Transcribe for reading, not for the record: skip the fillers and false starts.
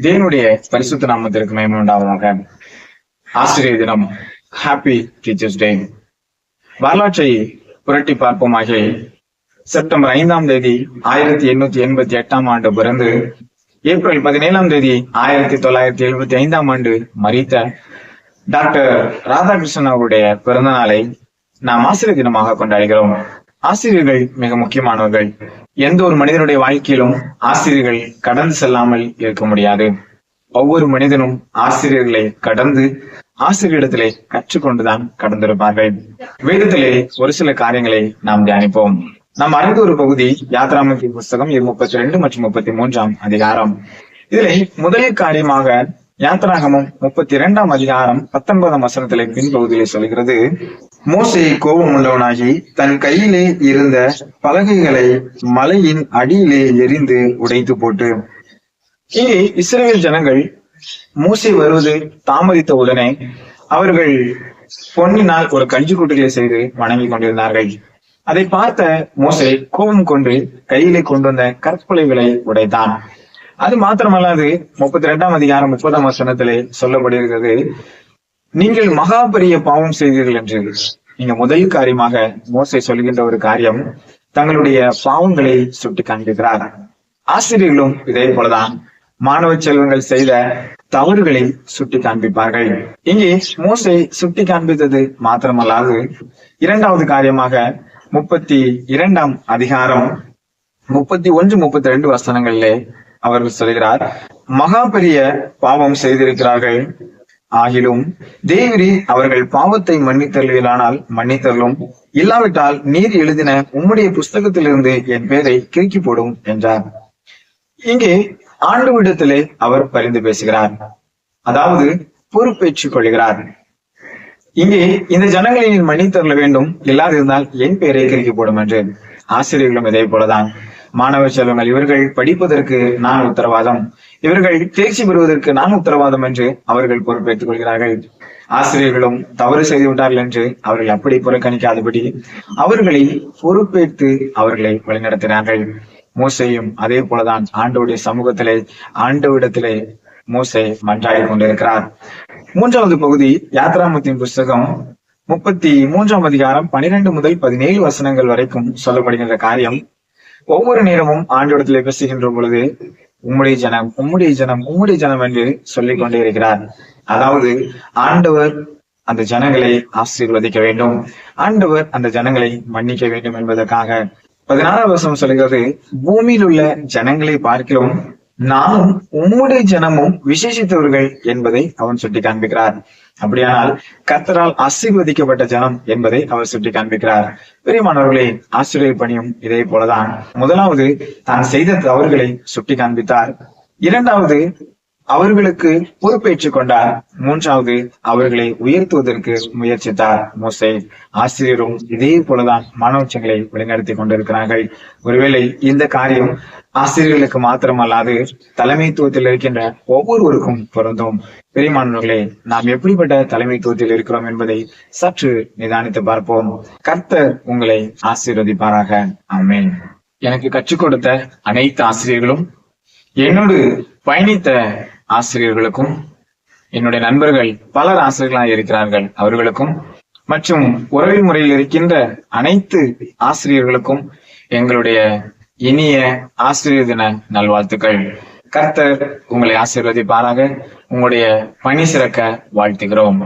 தேவனுடைய பரிசுத்த நாமத்திற்கு மகிமை உண்டாவதாக. ஆசிரியர் தினம். Happy teachers day. வரலாற்றை புரட்டி பார்ப்போமாக. செப்டம்பர் 5ஆம் தேதி 1888ஆம் ஆண்டு பிறந்து ஏப்ரல் 17ஆம் தேதி 1975ஆம் ஆண்டு மரித்த டாக்டர் ராதாகிருஷ்ணன் அவருடைய பிறந்த நாளை நாம் ஆசிரியர் தினமாக கொண்டாடுகிறோம். ஆசிரியர்கள் மிக முக்கியமானவர்கள். எந்த ஒரு மனிதனுடைய வாழ்க்கையிலும் ஆசிரியர்கள் கடந்து செல்லாமல் இருக்க முடியாது. ஒவ்வொரு மனிதனும் ஆசிரியர்களை கடந்து ஆசிரியரிடத்திலே கற்றுக்கொண்டுதான் கடந்திருப்பார்கள். வேதத்திலே ஒரு சில காரியங்களை நாம் தியானிப்போம். நாம் அறிந்த ஒரு பகுதி யாத்ராமத்தின் புஸ்தகம் 32 மற்றும் 33ஆம் அதிகாரம். இதிலே முதல் காரியமாக யாத்ராகமம் 32ஆம் அதிகாரம் 19ஆம் வசனத்திலே பின்பகுதியிலே சொல்கிறது, மோசே கோபம் உள்ளவனாகி தன் கையிலே இருந்த பலகைகளை மலையின் அடியிலே எரிந்து உடைத்து போட்டு. இங்கே இஸ்ரவேல் ஜனங்கள் மோசே வருவது தாமதித்த உடனே அவர்கள் பொன்னினால் ஒரு கஞ்சி கூட்டுகளை செய்து வணங்கி கொண்டிருந்தார்கள். அதை பார்த்த மோசே கோபம் கொண்டு கையிலே கொண்டு வந்த கற்பலைகளை உடைத்தான். அது மாத்திரமல்லாது 32ஆம் அதிகாரம் 30ஆம் வசனத்திலே சொல்லப்படுகிறது, நீங்கள் மகா பெரிய பாவம் செய்தீர்கள் என்று. நீங்க முதல் காரியமாக மோசே சொல்கின்ற ஒரு காரியம், தங்களுடைய பாவங்களை சுட்டி காண்பிக்கிறார். ஆசிரியர்களும் இதே போலதான் மாணவ செல்வங்கள் செய்த தவறுகளை சுட்டி காண்பிப்பார்கள். இங்கே மோசே சுட்டி காண்பித்தது மாத்திரமல்லாது இரண்டாவது காரியமாக 32ஆம் அதிகாரம் 31, 32 வசனங்களிலே அவர்கள் சொல்கிறார், மகா பெரிய பாவம் செய்திருக்கிறார்கள், ஆகிலும் தேவரீர் அவர்கள் பாவத்தை மன்னித்தருளானால் மன்னித்தருளும், இல்லாவிட்டால் நீர் எழுதின உம்முடைய புஸ்தகத்திலிருந்து என் பெயரை கிறுக்கி போடும் என்றார். இங்கே ஆண்டவரிடத்திலே அவர் பரிந்து பேசுகிறார், அதாவது பொறுப்பேற்றுக் கொள்கிறார். இங்கே இந்த ஜனங்களை நீர் மன்னித்தருள வேண்டும், இல்லாதிருந்தால் என் பெயரை கிறுக்கி போடும் என்று. ஆசிரியர்களும் இதே போலதான். மாணவ செல்வங்கள், இவர்கள் படிப்பதற்கு நான் உத்தரவாதம், இவர்கள் தேர்ச்சி பெறுவதற்கு நான் உத்தரவாதம் என்று அவர்கள் பொறுப்பேற்றுக் கொள்கிறார்கள். ஆசிரியர்களும் தவறு செய்து விட்டார்கள் என்று அவர்கள் அப்படி புறக்கணிக்காதபடி அவர்களை பொறுப்பேற்று அவர்களை வழிநடத்தினார்கள். மோசேயும் அதே போலதான் ஆண்டவருடைய சமூகத்திலே ஆண்டவரிடத்திலே மோசே மன்றாடி கொண்டிருக்கிறார். மூன்றாவது பகுதி யாத்ராமத்தின் புஸ்தகம் 33ஆம் அதிகாரம் 12 முதல் 17 வசனங்கள் வரைக்கும் சொல்லப்படுகின்ற காரியம். ஒவ்வொரு நேரமும் ஆண்டவரிடத்திலே பேசுகின்ற பொழுது உம்முடைய ஜனம், உம்முடைய ஜனம், உம்முடைய ஜனம் என்று சொல்லிக் கொண்டே இருக்கிறார். அதாவது ஆண்டவர் அந்த ஜனங்களை ஆசீர்வதிக்க வேண்டும், ஆண்டவர் அந்த ஜனங்களை மன்னிக்க வேண்டும் என்பதற்காக. 16ஆம் வசனம் சொல்கிறது, பூமியில் உள்ள ஜனங்களை பார்க்கிறோம், நானும் உம்முடைய ஜனமும் விசேஷித்தவர்கள் என்பதை அவன் சுட்டி காண்பிக்கிறார். அப்படியானால் கர்த்தரால் ஆசீர்வதிக்கப்பட்ட ஜனம் என்பதை அவர் சுட்டி காண்பிக்கிறார். பிரியமானவர்களே, ஆசிரியர் பணியும் இதே போலதான். முதலாவது தான் செய்த தவறுகளை சுட்டி காண்பித்தார். இரண்டாவது அவர்களுக்கு பொறுப்பேற்றுக் கொண்டார். மூன்றாவது அவர்களை உயர்த்துவதற்கு முயற்சித்தார் மோசே. ஆசிரியரும் இதே போலதான் மாணவச்சங்களை வழிநடத்தி கொண்டிருக்கிறார்கள். ஒருவேளை இந்த காரியம் ஆசிரியர்களுக்கு மாத்திரமல்லாது தலைமைத்துவத்தில் இருக்கின்ற ஒவ்வொருவருக்கும் பொருந்தும். பெரியமானவர்களே, நாம் எப்படிப்பட்ட தலைமைத்துவத்தில் இருக்கிறோம் என்பதை சற்று நிதானித்து பார்ப்போம். கர்த்தர் உங்களை ஆசீர்வதிப்பாராக. ஆமென். எனக்கு கற்றுக் கொடுத்த அனைத்து ஆசிரியர்களும், என்னோடு பயணித்த ஆசிரியர்களுக்கும், என்னுடைய நண்பர்கள் பலர் ஆசிரியர்களாக இருக்கிறார்கள், அவர்களுக்கும் மற்றும் உறவு முறையில் இருக்கின்ற அனைத்து ஆசிரியர்களுக்கும் எங்களுடைய இனிய ஆசிரியர் தின நல்வாழ்த்துக்கள். கர்த்தர் உங்களை ஆசீர்வதிப்பாராக. உங்களுடைய பணி சிறக்க வாழ்த்துகிறோம்.